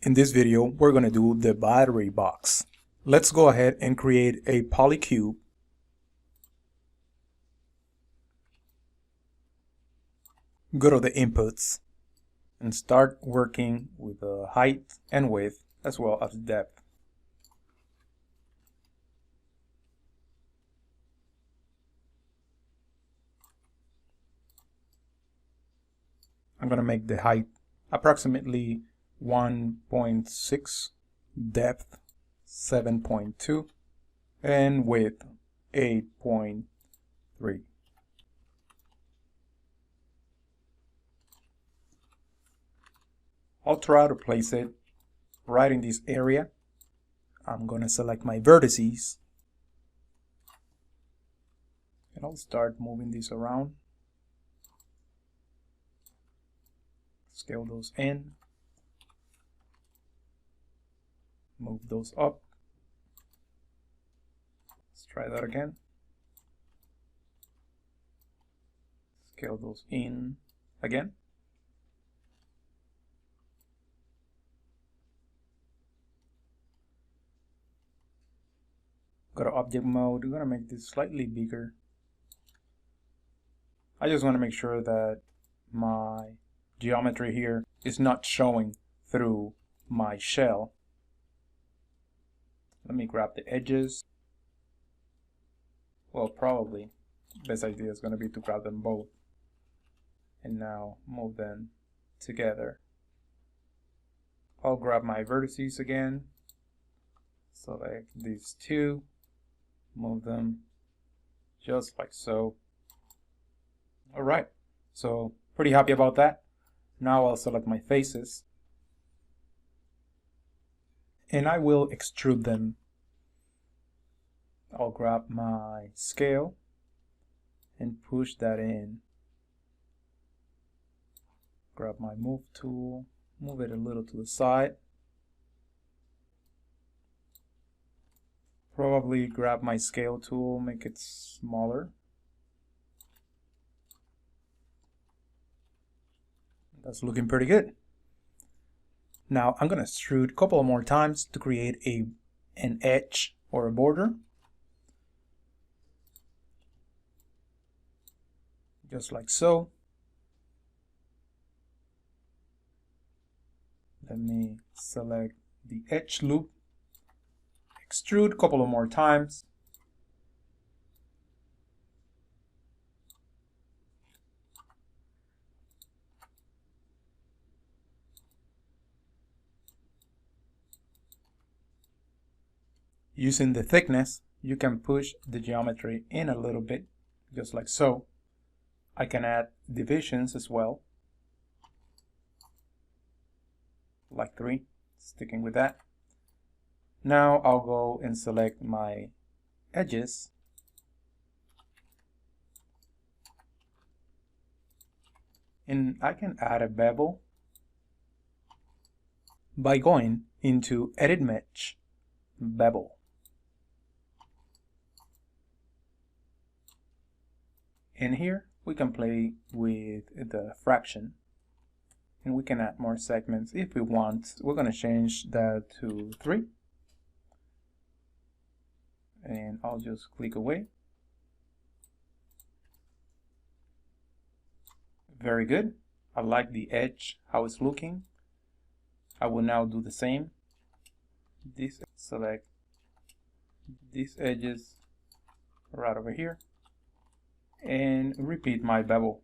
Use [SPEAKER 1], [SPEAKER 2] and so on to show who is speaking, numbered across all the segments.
[SPEAKER 1] In this video, we're going to do the battery box. Let's go ahead and create a polycube. Go to the inputs and start working with the height and width as well as depth. I'm going to make the height approximately 1.6, depth 7.2, and width 8.3. I'll try to place it right in this area. I'm going to select my vertices and I'll start moving this around. Scale those in, move those up. Let's try that again. Scale those in again. Go to object mode. We're going to make this slightly bigger. I just want to make sure that my geometry here is not showing through my shell. Let me grab the edges. Well, probably the best idea is going to be to grab them both and now move them together. I'll grab my vertices again, select these two, move them just like so. Alright, so pretty happy about that. Now I'll select my faces and I will extrude them. I'll grab my scale and push that in. Grab my move tool, move it a little to the side. Probably grab my scale tool, make it smaller. That's looking pretty good. Now I'm going to extrude a couple more times to create an edge or a border. Just like so. Let me select the edge loop, extrude a couple of more times. Using the thickness, you can push the geometry in a little bit, just like so. I can add divisions as well, like 3, sticking with that. Now I'll go and select my edges. And I can add a bevel by going into Edit Mesh, Bevel. And here we can play with the fraction and we can add more segments if we want. We're going to change that to 3 and I'll just click away. Very good. I like the edge, how it's looking. I will now do the same. Select these edges right over here and repeat my bevel.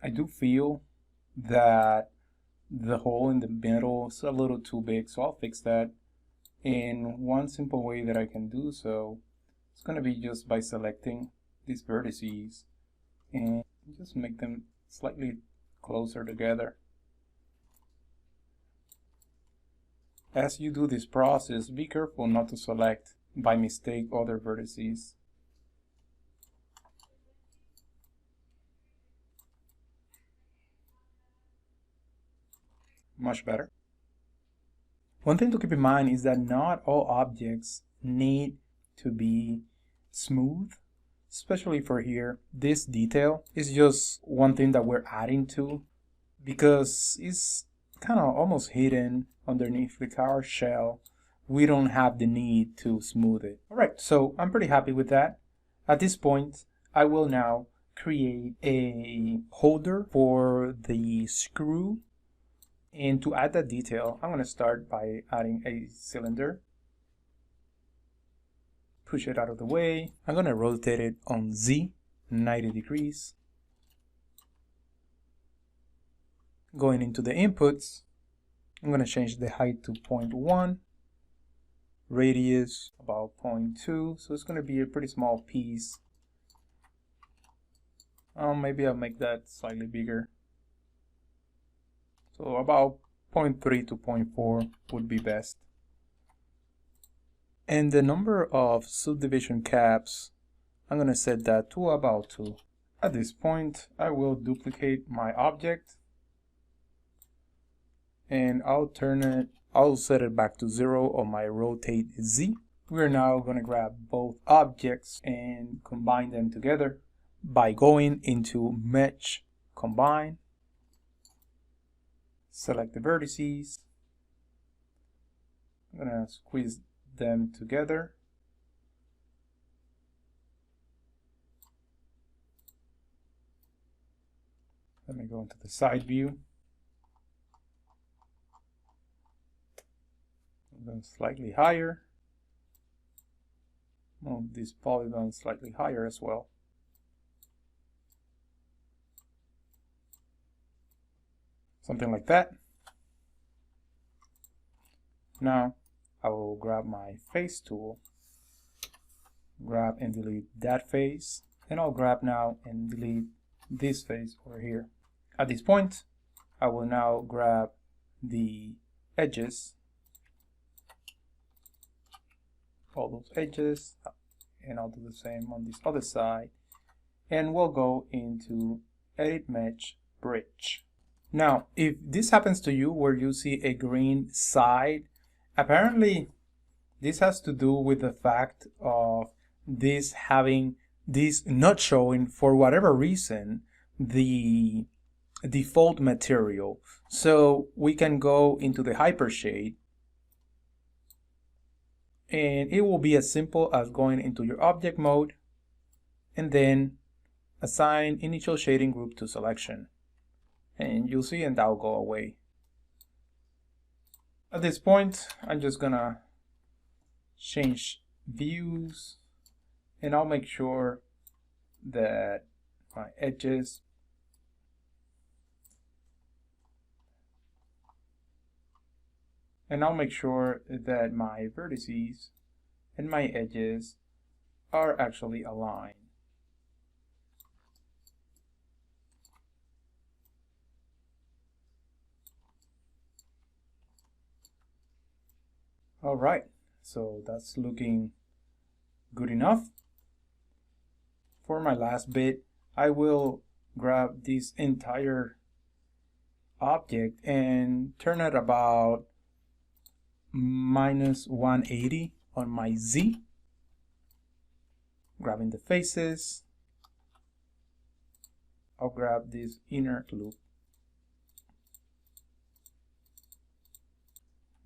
[SPEAKER 1] I do feel that the hole in the middle is a little too big, so I'll fix that. And one simple way that I can do so is going to be just by selecting these vertices and just make them slightly closer together. As you do this process, be careful not to select by mistake other vertices. Much better. One thing to keep in mind is that not all objects need to be smooth, especially for here. This detail is just one thing that we're adding to because it's kind of almost hidden underneath the car shell. We don't have the need to smooth it. All right, so I'm pretty happy with that. At this point, I will now create a holder for the screw. And to add that detail, I'm going to start by adding a cylinder. Push it out of the way. I'm going to rotate it on Z, 90 degrees. Going into the inputs, I'm going to change the height to 0.1, radius about 0.2, so it's going to be a pretty small piece. Maybe I'll make that slightly bigger. So about 0.3 to 0.4 would be best. And the number of subdivision caps, I'm going to set that to about 2. At this point, I will duplicate my object and I'll set it back to 0 on my rotate Z. We're now going to grab both objects and combine them together by going into Mesh Combine. Select the vertices. I'm going to squeeze them together. Let me go into the side view. Then slightly higher. Move this polygon slightly higher as well. Something like that. Now I will grab my face tool, grab and delete that face, and I'll grab now and delete this face over here. At this point, I will now grab the edges, all those edges, and I'll do the same on this other side, and we'll go into Edit Mesh Bridge. Now, if this happens to you where you see a green side, apparently this has to do with the fact of this not showing, for whatever reason, the default material. So we can go into the Hypershade, and it will be as simple as going into your object mode and then assign initial shading group to selection. And you'll see, and that'll go away. At this point, I'm just gonna change views, and I'll make sure that my edges my vertices and my edges are actually aligned. All right, so that's looking good enough. For my last bit, I will grab this entire object and turn it about -180 on my Z, grabbing the faces. I'll grab this inner loop,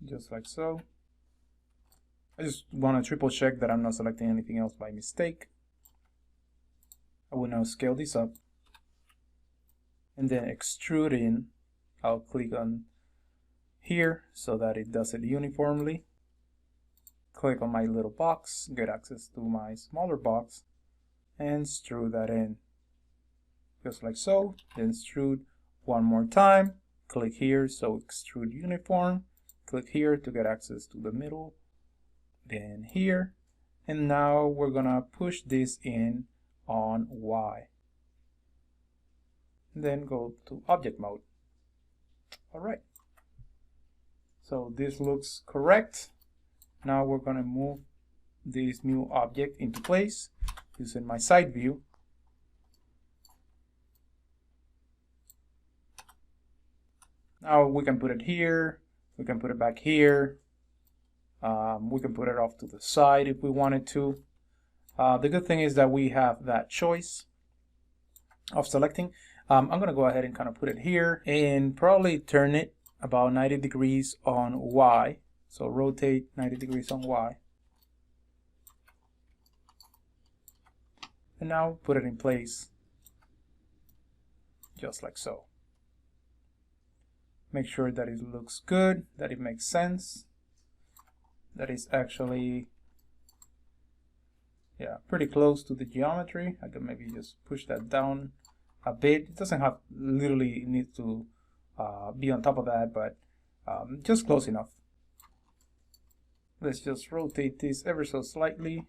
[SPEAKER 1] just like so. I just want to triple check that I'm not selecting anything else by mistake. I will now scale this up, and then extrude in. I'll click on here so that it does it uniformly. Click on my little box, get access to my smaller box, and extrude that in. Just like so. Then extrude one more time. Click here, so extrude uniform. Click here to get access to the middle. Then here. And now we're gonna push this in on Y. Then go to object mode. All right. So this looks correct. Now we're gonna move this new object into place using my side view. Now we can put it here, we can put it back here, We can put it off to the side if we wanted to. The good thing is that we have that choice of selecting. I'm going to go ahead and kind of put it here and probably turn it about 90 degrees on Y. So rotate 90 degrees on Y. And now put it in place just like so. Make sure that it looks good, that it makes sense, that it's actually pretty close to the geometry. I can maybe just push that down a bit. It doesn't have literally need to be on top of that, but just close enough. Let's just rotate this ever so slightly.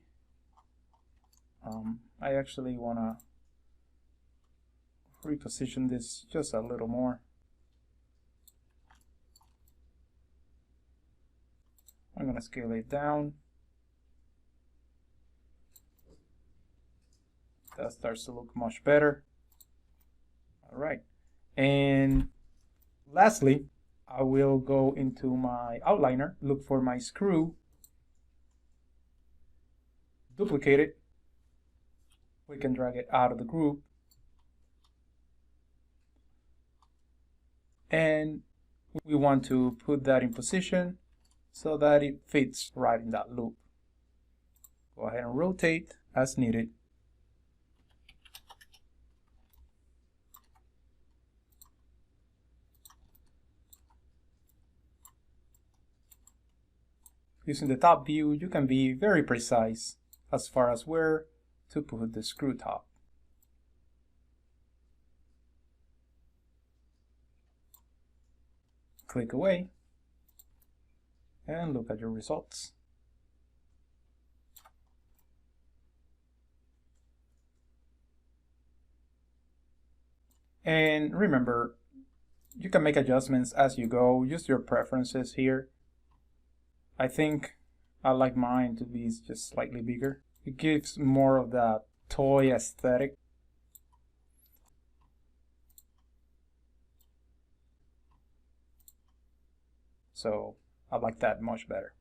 [SPEAKER 1] I actually want to reposition this just a little more. I'm going to scale it down. That starts to look much better. All right. And lastly, I will go into my outliner, look for my screw, duplicate it. We can drag it out of the group. And we want to put that in position so that it fits right in that loop. Go ahead and rotate as needed. Using the top view, you can be very precise as far as where to put the screw top. Click away and look at your results. And remember, you can make adjustments as you go. Use your preferences here. I think I like mine to be just slightly bigger. It gives more of that toy aesthetic. So I like that much better.